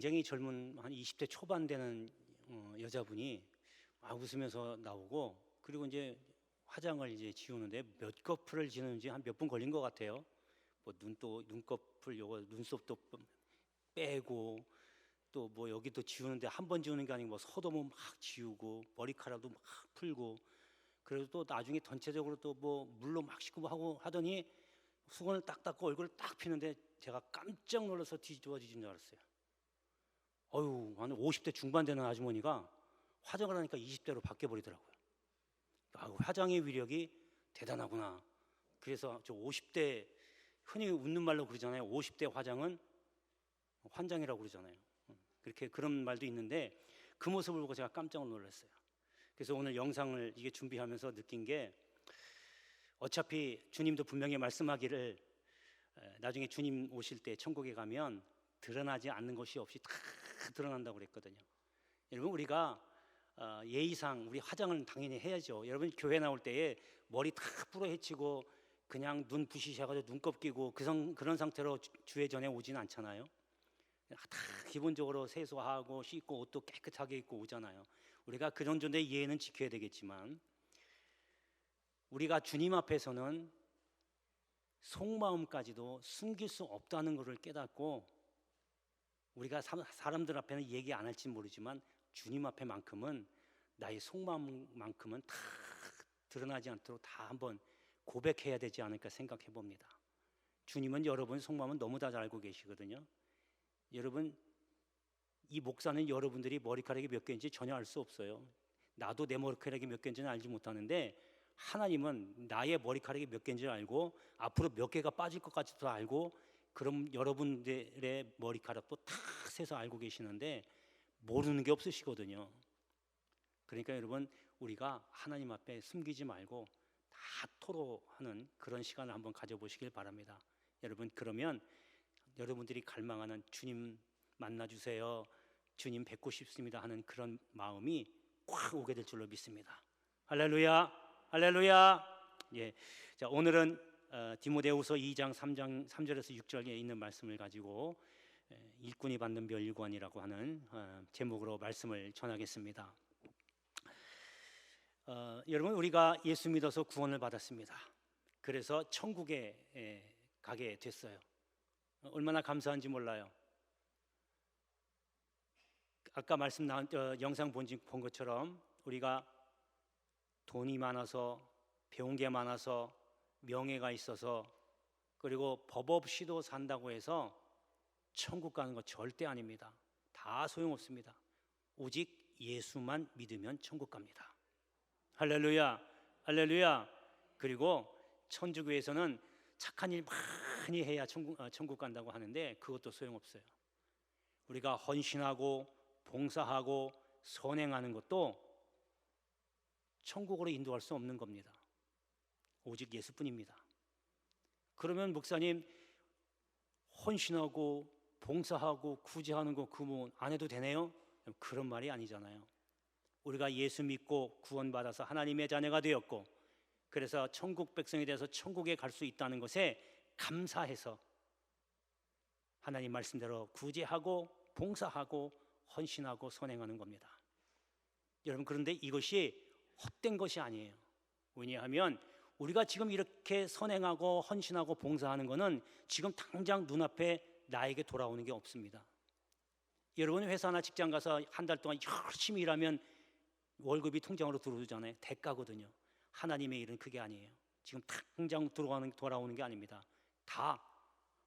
굉장히 젊은 한 20대 초반 되는 여자분이 막 웃으면서 나오고, 그리고 이제 화장을 이제 지우는데 몇 커플을 지우는지 한 몇 분 걸린 것 같아요. 뭐 눈도 눈꺼풀 요거 눈썹도 빼고, 또 뭐 여기도 지우는데 한 번 지우는 게 아니고 뭐 서도 막 지우고 머리카락도 막 풀고, 그래도 또 나중에 전체적으로 또 뭐 물로 막 씻고 하고 하더니 수건을 딱 닦고 얼굴을 딱 피는데 제가 깜짝 놀라서 뒤집어지는 줄 알았어요. 한 50대 중반 되는 아주머니가 화장을 하니까 20대로 바뀌어 버리더라고요. 화장의 위력이 대단하구나. 그래서 저 50대, 흔히 웃는 말로 그러잖아요. 50대 화장은 환장이라고 그러잖아요. 그렇게 그런 말도 있는데 그 모습을 보고 제가 깜짝 놀랐어요. 그래서 오늘 영상을 이게 준비하면서 느낀 게, 어차피 주님도 분명히 말씀하기를 나중에 주님 오실 때 천국에 가면 드러나지 않는 것이 없이 다 드러난다고 그랬거든요. 여러분, 우리가 예의상 우리 화장을 당연히 해야죠. 여러분, 교회 나올 때에 머리 다 풀어 헤치고 그냥 눈 부시셔가지고 눈곱 끼고 그런 상태로 주회 전에 오지는 않잖아요. 다 기본적으로 세수하고 씻고 옷도 깨끗하게 입고 오잖아요. 우리가 그런 정도의 예의는 지켜야 되겠지만, 우리가 주님 앞에서는 속마음까지도 숨길 수 없다는 것을 깨닫고, 우리가 사람들 앞에는 얘기 안 할지 모르지만 주님 앞에만큼은 나의 속마음만큼은 다 드러나지 않도록 다 한번 고백해야 되지 않을까 생각해 봅니다. 주님은 여러분 속마음은 너무 다 잘 알고 계시거든요. 여러분, 이 목사는 여러분들이 머리카락이 몇 개인지 전혀 알 수 없어요. 나도 내 머리카락이 몇 개인지는 알지 못하는데 하나님은 나의 머리카락이 몇 개인지를 알고 앞으로 몇 개가 빠질 것 같지도 알고, 그럼 여러분들의 머리카락도 다 세서 알고 계시는데 모르는 게 없으시거든요. 그러니까 여러분, 우리가 하나님 앞에 숨기지 말고 다 토로하는 그런 시간을 한번 가져보시길 바랍니다. 여러분, 그러면 여러분들이 갈망하는 주님 만나주세요, 주님 뵙고 싶습니다 하는 그런 마음이 꽉 오게 될 줄로 믿습니다. 할렐루야, 할렐루야. 예, 자, 오늘은 디모데후서 2장 3절에서 6절에 있는 말씀을 가지고 일꾼이 받는 멸류관이라고 하는 제목으로 말씀을 전하겠습니다. 여러분, 우리가 예수 믿어서 구원을 받았습니다. 그래서 천국에 가게 됐어요. 얼마나 감사한지 몰라요. 아까 영상 본 것처럼 우리가 돈이 많아서, 배운 게 많아서, 명예가 있어서, 그리고 법 없이도 산다고 해서 천국 가는 거 절대 아닙니다. 다 소용없습니다. 오직 예수만 믿으면 천국 갑니다. 할렐루야, 할렐루야. 그리고 천주교에서는 착한 일 많이 해야 천국 간다고 하는데 그것도 소용없어요. 우리가 헌신하고 봉사하고 선행하는 것도 천국으로 인도할 수 없는 겁니다. 오직 예수뿐입니다. 그러면 목사님, 헌신하고 봉사하고 구제하는 거 그거 안 해도 되네요? 그런 말이 아니잖아요. 우리가 예수 믿고 구원받아서 하나님의 자녀가 되었고, 그래서 천국 백성이 돼서 천국에 갈 수 있다는 것에 감사해서 하나님 말씀대로 구제하고 봉사하고 헌신하고 선행하는 겁니다. 여러분, 그런데 이것이 헛된 것이 아니에요. 왜냐하면 우리가 지금 이렇게 선행하고 헌신하고 봉사하는 것은 지금 당장 눈앞에 나에게 돌아오는 게 없습니다. 여러분, 회사나 직장 가서 한 달 동안 열심히 일하면 월급이 통장으로 들어오잖아요. 대가거든요. 하나님의 일은 그게 아니에요. 지금 당장 돌아오는 게 아닙니다. 다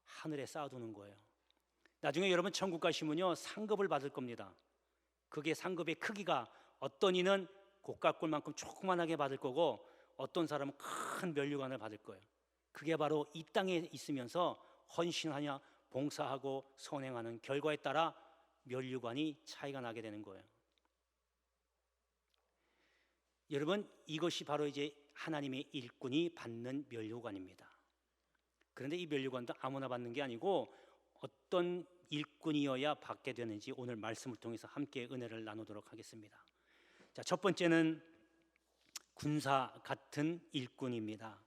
하늘에 쌓아두는 거예요. 나중에 여러분 천국 가시면요, 상급을 받을 겁니다. 그게 상급의 크기가, 어떤 이는 고가꿀만큼 조그만하게 받을 거고, 어떤 사람은 큰 멸류관을 받을 거예요. 그게 바로 이 땅에 있으면서 헌신하냐 봉사하고 선행하는 결과에 따라 멸류관이 차이가 나게 되는 거예요. 여러분, 이것이 바로 이제 하나님의 일꾼이 받는 멸류관입니다. 그런데 이 멸류관도 아무나 받는 게 아니고 어떤 일꾼이어야 받게 되는지 오늘 말씀을 통해서 함께 은혜를 나누도록 하겠습니다. 자, 첫 번째는 군사 같은 일꾼입니다.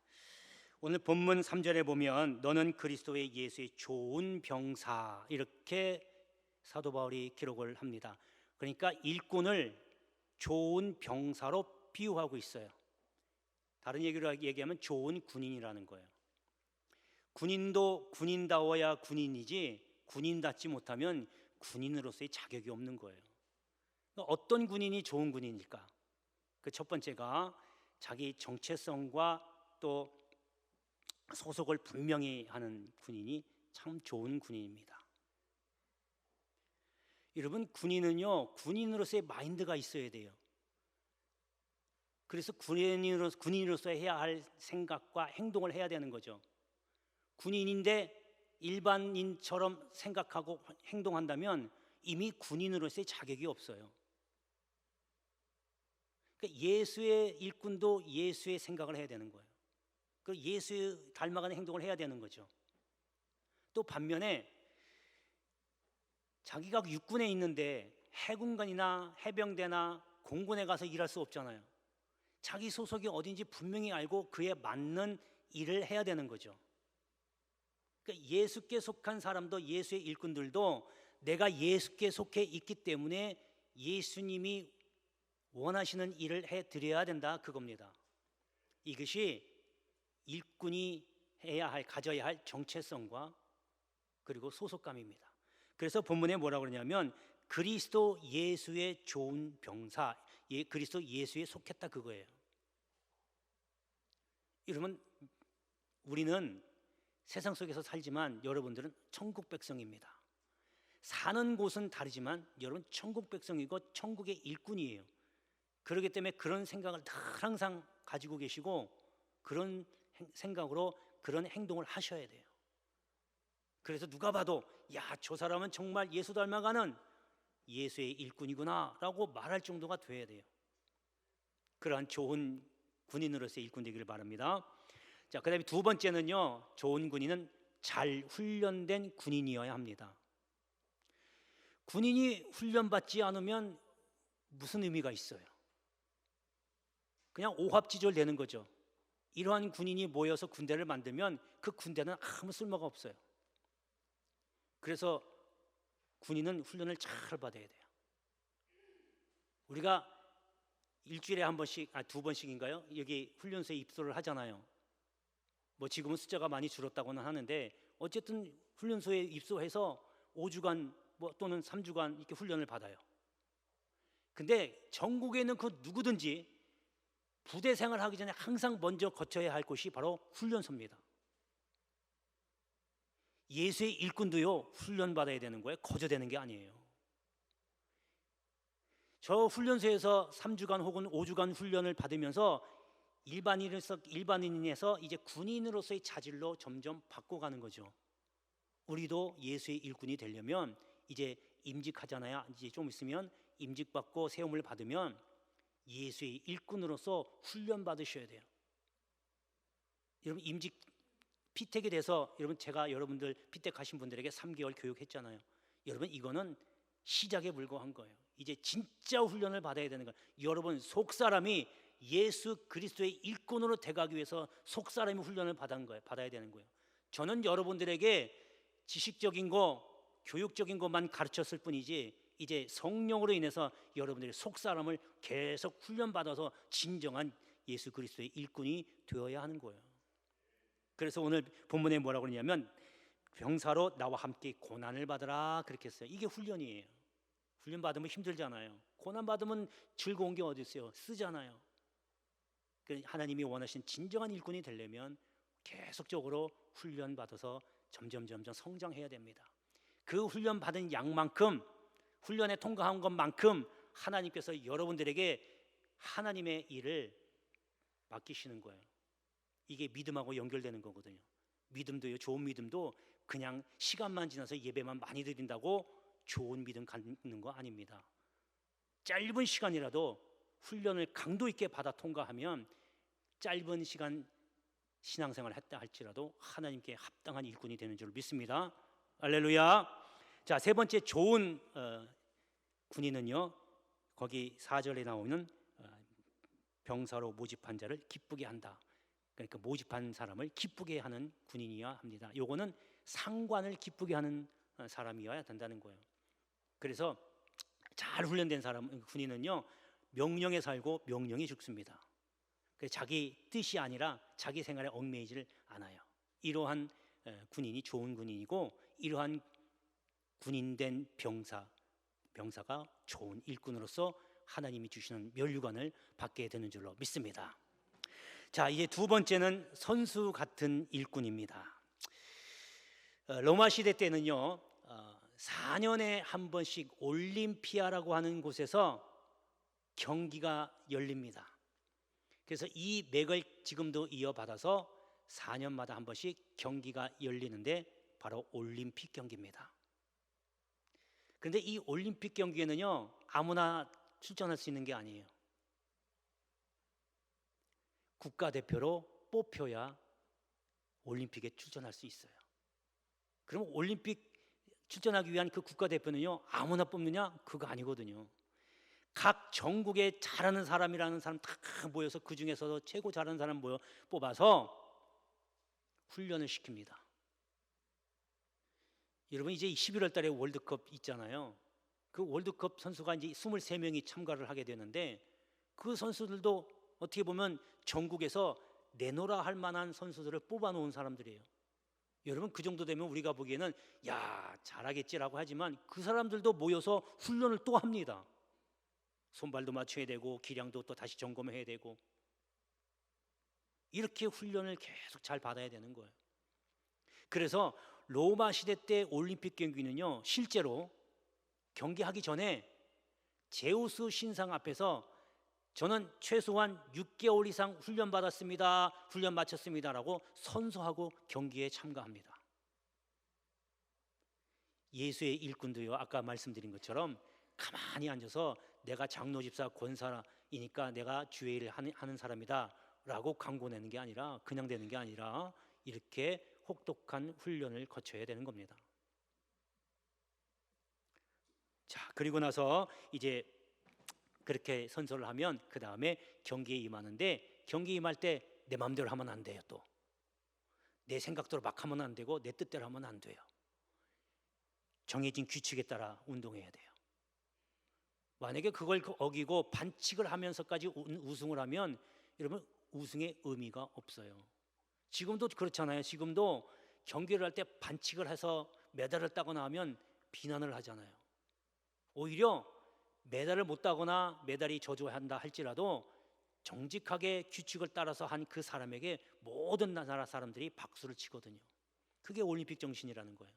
오늘 본문 3절에 보면 너는 그리스도의 예수의 좋은 병사, 이렇게 사도 바울이 기록을 합니다. 그러니까 일꾼을 좋은 병사로 비유하고 있어요. 다른 얘기로 얘기하면 좋은 군인이라는 거예요. 군인도 군인다워야 군인이지 군인답지 못하면 군인으로서의 자격이 없는 거예요. 어떤 군인이 좋은 군인일까? 그 첫 번째가 자기 정체성과 또 소속을 분명히 하는 군인이 참 좋은 군인입니다. 여러분, 군인은요, 군인으로서의 마인드가 있어야 돼요. 그래서 군인으로서 해야 할 생각과 행동을 해야 되는 거죠. 군인인데 일반인처럼 생각하고 행동한다면 이미 군인으로서의 자격이 없어요. 그러니까 예수의 일꾼도 예수의 생각을 해야 되는 거예요. 그 예수 닮아가는 행동을 해야 되는 거죠. 또 반면에 자기가 육군에 있는데 해군관이나 해병대나 공군에 가서 일할 수 없잖아요. 자기 소속이 어딘지 분명히 알고 그에 맞는 일을 해야 되는 거죠. 그러니까 예수께 속한 사람도, 예수의 일꾼들도 내가 예수께 속해 있기 때문에 예수님이 원하시는 일을 해드려야 된다, 그겁니다. 이것이 일꾼이 가져야 할 정체성과 그리고 소속감입니다. 그래서 본문에 뭐라고 그러냐면 그리스도 예수의 좋은 병사, 그리스도 예수에 속했다, 그거예요. 여러분, 우리는 세상 속에서 살지만 여러분들은 천국 백성입니다. 사는 곳은 다르지만 여러분 천국 백성이고 천국의 일꾼이에요. 그렇기 때문에 그런 생각을 항상 가지고 계시고 그런 생각으로 그런 행동을 하셔야 돼요. 그래서 누가 봐도 야, 저 사람은 정말 예수 닮아가는 예수의 일꾼이구나 라고 말할 정도가 돼야 돼요. 그러한 좋은 군인으로서의 일꾼 되기를 바랍니다. 자, 그 다음에 두 번째는요, 좋은 군인은 잘 훈련된 군인이어야 합니다. 군인이 훈련받지 않으면 무슨 의미가 있어요? 그냥 오합지졸 되는 거죠. 이러한 군인이 모여서 군대를 만들면 그 군대는 아무 쓸모가 없어요. 그래서 군인은 훈련을 잘 받아야 돼요. 우리가 일주일에 한 번씩, 두 번씩인가요? 여기 훈련소에 입소를 하잖아요. 뭐 지금은 숫자가 많이 줄었다고는 하는데 어쨌든 훈련소에 입소해서 5주간 또는 3주간 이렇게 훈련을 받아요. 근데 전국에 있는 그 누구든지 부대 생활하기 전에 항상 먼저 거쳐야 할 곳이 바로 훈련소입니다. 예수의 일꾼도요, 훈련 받아야 되는 거예요. 거저되는 게 아니에요. 저 훈련소에서 3주간 혹은 5주간 훈련을 받으면서 일반인에서 이제 군인으로서의 자질로 점점 바꿔가는 거죠. 우리도 예수의 일꾼이 되려면 이제 임직하잖아요. 이제 좀 있으면 임직받고 세움을 받으면 예수의 일꾼으로서 훈련 받으셔야 돼요. 여러분, 임직 피택이 돼서 제가 여러분들 피택하신 분들에게 3개월 교육했잖아요. 여러분, 이거는 시작에 불과한 거예요. 이제 진짜 훈련을 받아야 되는 거예요. 여러분, 속사람이 예수 그리스도의 일꾼으로 돼가기 위해서 속사람이 훈련을 받아야 되는 거예요. 저는 여러분들에게 지식적인 거, 교육적인 것만 가르쳤을 뿐이지 이제 성령으로 인해서 여러분들의 속사람을 계속 훈련받아서 진정한 예수 그리스도의 일꾼이 되어야 하는 거예요. 그래서 오늘 본문에 뭐라고 그러냐면 병사로 나와 함께 고난을 받으라, 그렇게 했어요. 이게 훈련이에요. 훈련 받으면 힘들잖아요. 고난 받으면 즐거운 게 어디 있어요? 쓰잖아요. 하나님이 원하신 진정한 일꾼이 되려면 계속적으로 훈련 받아서 점점 성장해야 됩니다. 그 훈련 받은 양만큼, 훈련에 통과한 것만큼 하나님께서 여러분들에게 하나님의 일을 맡기시는 거예요. 이게 믿음하고 연결되는 거거든요. 믿음도요, 좋은 믿음도 그냥 시간만 지나서 예배만 많이 드린다고 좋은 믿음 갖는 거 아닙니다. 짧은 시간이라도 훈련을 강도 있게 받아 통과하면 짧은 시간 신앙생활을 했다 할지라도 하나님께 합당한 일꾼이 되는 줄 믿습니다. 할렐루야. 자, 세 번째 좋은 군인은요, 거기 4절에 나오는 병사로 모집한 자를 기쁘게 한다. 그러니까 모집한 사람을 기쁘게 하는 군인이어야 합니다. 요거는 상관을 기쁘게 하는 사람이어야 된다는 거예요. 그래서 잘 훈련된 사람 군인은요 명령에 살고 명령에 죽습니다. 그래서 자기 뜻이 아니라 자기 생활에 얽매이지를 않아요. 이러한 군인이 좋은 군인이고 이러한 군인된 병사가 좋은 일꾼으로서 하나님이 주시는 면류관을 받게 되는 줄로 믿습니다. 자, 이제 두 번째는 선수 같은 일꾼입니다. 로마 시대 때는요 4년에 한 번씩 올림피아라고 하는 곳에서 경기가 열립니다. 그래서 이 맥을 지금도 이어받아서 4년마다 한 번씩 경기가 열리는데 바로 올림픽 경기입니다. 그런데 이 올림픽 경기에는요 아무나 출전할 수 있는 게 아니에요. 국가대표로 뽑혀야 올림픽에 출전할 수 있어요. 그럼 올림픽 출전하기 위한 그 국가대표는요 아무나 뽑느냐? 그거 아니거든요. 각 전국에 잘하는 사람이라는 사람 다 모여서 그 중에서도 최고 잘하는 사람 뽑아서 훈련을 시킵니다. 여러분 이제 11월 달에 월드컵 있잖아요. 그 월드컵 선수가 이제 23명이 참가를 하게 되는데 그 선수들도 어떻게 보면 전국에서 내노라 할 만한 선수들을 뽑아 놓은 사람들이에요. 여러분 그 정도 되면 우리가 보기에는 야 잘하겠지라고 하지만 그 사람들도 모여서 훈련을 또 합니다. 손발도 맞춰야 되고 기량도 또 다시 점검해야 되고 이렇게 훈련을 계속 잘 받아야 되는 거예요. 그래서 로마 시대 때 올림픽 경기는요 실제로 경기하기 전에 제우스 신상 앞에서 저는 최소한 6개월 이상 훈련 받았습니다, 훈련 마쳤습니다라고 선서하고 경기에 참가합니다. 예수의 일꾼도요 아까 말씀드린 것처럼 가만히 앉아서 내가 장로 집사 권사이니까 내가 주의 일을 하는 사람이다 라고 광고 내는 게 아니라 그냥 되는 게 아니라 이렇게 혹독한 훈련을 거쳐야 되는 겁니다. 자, 그리고 나서 이제 그렇게 선서를 하면 그 다음에 경기에 임하는데 경기에 임할 때 내 마음대로 하면 안 돼요. 또 내 생각대로 막 하면 안 되고 내 뜻대로 하면 안 돼요. 정해진 규칙에 따라 운동해야 돼요. 만약에 그걸 어기고 반칙을 하면서까지 우승을 하면 여러분 우승의 의미가 없어요. 지금도 그렇잖아요. 지금도 경기를 할 때 반칙을 해서 메달을 따거나 하면 비난을 하잖아요. 오히려 메달을 못 따거나 메달이 저조한다 할지라도 정직하게 규칙을 따라서 한 그 사람에게 모든 나라 사람들이 박수를 치거든요. 그게 올림픽 정신이라는 거예요.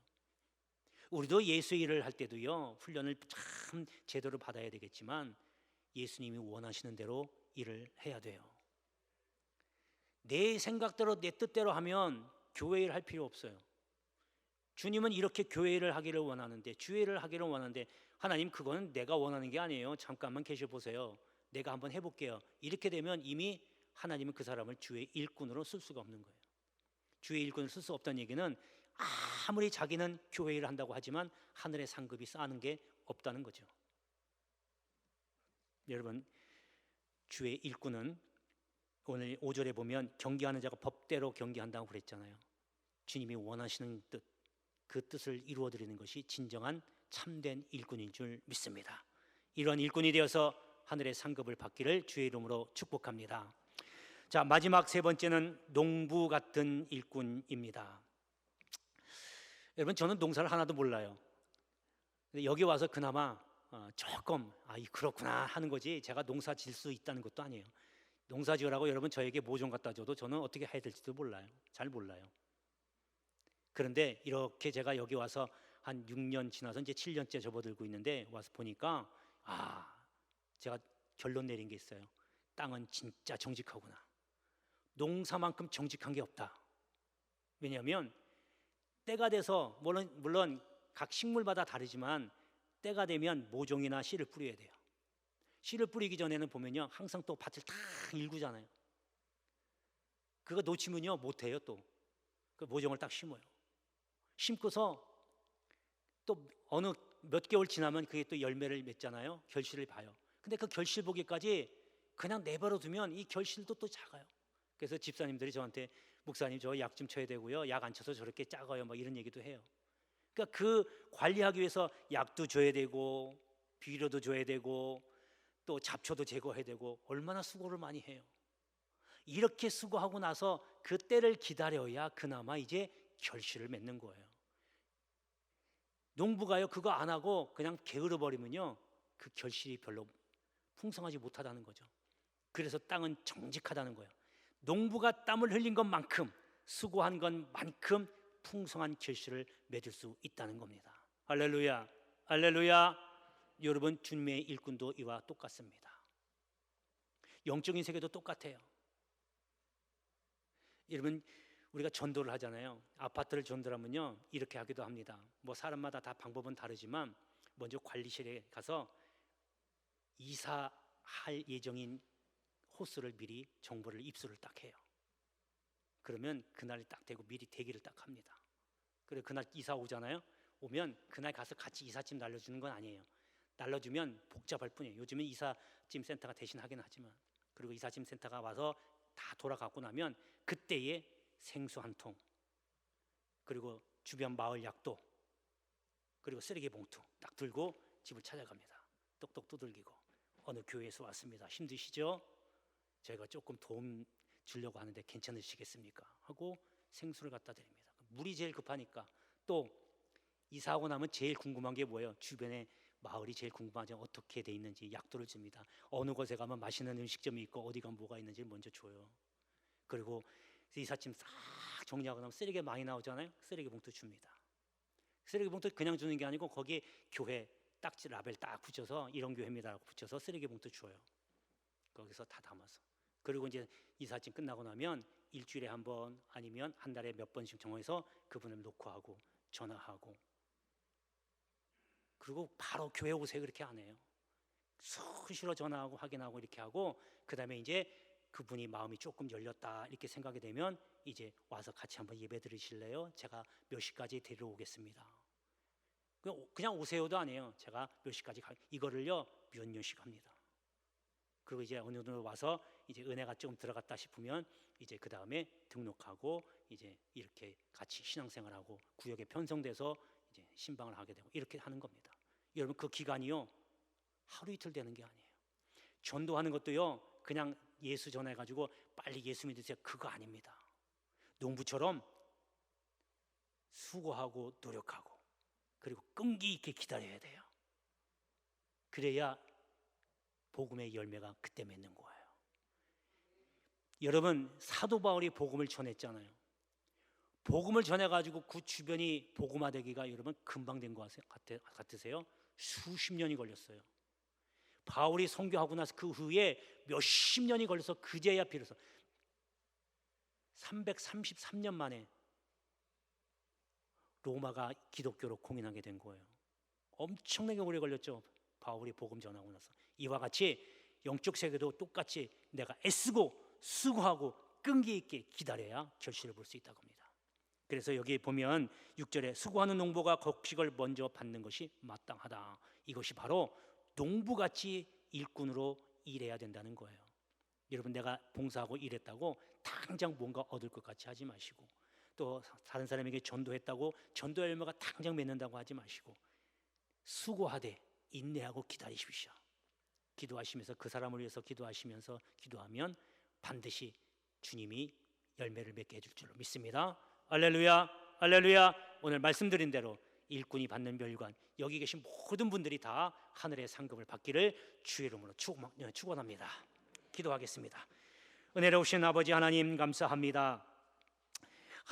우리도 예수의 일을 할 때도요 훈련을 참 제대로 받아야 되겠지만 예수님이 원하시는 대로 일을 해야 돼요. 내 생각대로 내 뜻대로 하면 교회 일 할 필요 없어요. 주님은 이렇게 교회 일을 하기를 원하는데 주의 일을 하기를 원하는데 하나님 그거는 내가 원하는 게 아니에요. 잠깐만 계셔 보세요. 내가 한번 해볼게요. 이렇게 되면 이미 하나님은 그 사람을 주의 일꾼으로 쓸 수가 없는 거예요. 주의 일꾼을 쓸 수 없다는 얘기는 아무리 자기는 교회 일을 한다고 하지만 하늘의 상급이 쌓는 게 없다는 거죠. 여러분 주의 일꾼은 오늘 5절에 보면 경기하는 자가 법대로 경기한다고 그랬잖아요. 주님이 원하시는 뜻, 그 뜻을 이루어드리는 것이 진정한 참된 일꾼인 줄 믿습니다. 이런 일꾼이 되어서 하늘의 상급을 받기를 주의 이름으로 축복합니다. 자, 마지막 세 번째는 농부 같은 일꾼입니다. 여러분 저는 농사를 하나도 몰라요. 근데 여기 와서 그나마 조금 그렇구나 하는 거지 제가 농사 질 수 있다는 것도 아니에요. 농사 지으라고 여러분 저에게 모종 갖다 줘도 저는 어떻게 해야 될지도 몰라요. 잘 몰라요. 그런데 이렇게 제가 여기 와서 한 6년 지나서 이제 7년째 접어들고 있는데 와서 보니까 제가 결론 내린 게 있어요. 땅은 진짜 정직하구나. 농사만큼 정직한 게 없다. 왜냐하면 때가 돼서 물론 각 식물마다 다르지만 때가 되면 모종이나 씨를 뿌려야 돼요. 씨를 뿌리기 전에는 보면요 항상 또 밭을 다 일구잖아요. 그거 놓치면요 못해요. 또 그 모종을 딱 심어요. 심고서 또 어느 몇 개월 지나면 그게 또 열매를 맺잖아요. 결실을 봐요. 근데 그 결실 보기까지 그냥 내버려 두면 이 결실도 또 작아요. 그래서 집사님들이 저한테 목사님 저 약 좀 쳐야 되고요. 약 안 쳐서 저렇게 작아요. 막 이런 얘기도 해요. 그러니까 그 관리하기 위해서 약도 줘야 되고 비료도 줘야 되고 또 잡초도 제거해야 되고 얼마나 수고를 많이 해요. 이렇게 수고하고 나서 그 때를 기다려야 그나마 이제 결실을 맺는 거예요. 농부가요 그거 안 하고 그냥 게으러 버리면요 그 결실이 별로 풍성하지 못하다는 거죠. 그래서 땅은 정직하다는 거예요. 농부가 땀을 흘린 것만큼 수고한 것만큼 풍성한 결실을 맺을 수 있다는 겁니다. 할렐루야, 할렐루야. 여러분 주님의 일꾼도 이와 똑같습니다. 영적인 세계도 똑같아요. 여러분 우리가 전도를 하잖아요. 아파트를 전도하면요 이렇게 하기도 합니다. 뭐 사람마다 다 방법은 다르지만 먼저 관리실에 가서 이사할 예정인 호수를 미리 정보를 입수를 딱 해요. 그러면 그날 딱 되고 미리 대기를 딱 합니다. 그리고 그날 이사 오잖아요. 오면 그날 가서 같이 이삿짐 날려주는 건 아니에요. 날려주면 복잡할 뿐이에요. 요즘은 이삿짐 센터가 대신 하긴 하지만, 그리고 이삿짐 센터가 와서 다 돌아가고 나면 그때에 생수 한 통, 그리고 주변 마을 약도, 그리고 쓰레기 봉투 딱 들고 집을 찾아갑니다. 똑똑 두들기고 어느 교회에서 왔습니다. 힘드시죠? 저희가 조금 도움 주려고 하는데 괜찮으시겠습니까? 하고 생수를 갖다 드립니다. 물이 제일 급하니까. 또 이사하고 나면 제일 궁금한 게 뭐예요? 주변에 마을이 제일 궁금하죠. 어떻게 돼 있는지. 약도를 줍니다. 어느 곳에 가면 맛있는 음식점이 있고 어디 가면 뭐가 있는지 먼저 줘요. 그리고 이삿짐 싹 정리하고 나면 쓰레기 많이 나오잖아요. 쓰레기 봉투 줍니다. 쓰레기 봉투 그냥 주는 게 아니고 거기에 교회 딱지 라벨 딱 붙여서 이런 교회입니다라고 붙여서 쓰레기 봉투 줘요. 거기서 다 담아서. 그리고 이제 이삿짐 끝나고 나면 일주일에 한 번 아니면 한 달에 몇 번씩 정해서 그분을 녹화하고 전화하고, 그리고 바로 교회 오세요 그렇게 안 해요. 수시로 전화하고 확인하고 이렇게 하고, 그 다음에 이제 그분이 마음이 조금 열렸다 이렇게 생각이 되면 이제 와서 같이 한번 예배 드리실래요? 제가 몇 시까지 데리러 오겠습니다. 그냥 오세요도 아니에요. 제가 몇 시까지 이거를요 몇 년씩 합니다. 그리고 이제 어느 정도 와서 이제 은혜가 좀 들어갔다 싶으면 이제 그 다음에 등록하고 이제 이렇게 같이 신앙생활하고 구역에 편성돼서 이제 신방을 하게 되고 이렇게 하는 겁니다. 여러분 그 기간이요 하루 이틀 되는 게 아니에요. 전도하는 것도요 그냥 예수 전해가지고 빨리 예수 믿으세요 그거 아닙니다. 농부처럼 수고하고 노력하고 그리고 끈기 있게 기다려야 돼요. 그래야 복음의 열매가 그때 맺는 거예요. 여러분 사도 바울이 복음을 전했잖아요. 복음을 전해가지고 그 주변이 복음화되기가 여러분 금방 된 것 같으세요? 수십 년이 걸렸어요. 바울이 선교하고 나서 그 후에 몇십 년이 걸려서 그제야 비로소 333년 만에 로마가 기독교로 공인하게 된 거예요. 엄청나게 오래 걸렸죠. 바울이 복음 전하고 나서. 이와 같이 영적 세계도 똑같이 내가 애쓰고 수고하고 끈기 있게 기다려야 결실을 볼 수 있다고 합니다. 그래서 여기 보면 6절에 수고하는 농부가 곡식을 먼저 받는 것이 마땅하다. 이것이 바로 농부같이 일꾼으로 일해야 된다는 거예요. 여러분 내가 봉사하고 일했다고 당장 뭔가 얻을 것 같이 하지 마시고, 또 다른 사람에게 전도했다고 전도 열매가 당장 맺는다고 하지 마시고 수고하되 인내하고 기다리십시오. 기도하시면서 그 사람을 위해서 기도하시면서 기도하면 반드시 주님이 열매를 맺게 해줄 줄로 믿습니다. 할렐루야, 할렐루야. 오늘 말씀드린 대로 일꾼이 받는 멸관, 여기 계신 모든 분들이 다 하늘의 상급을 받기를 주의 이름으로 축원합니다. 기도하겠습니다. 은혜로우신 아버지 하나님 감사합니다.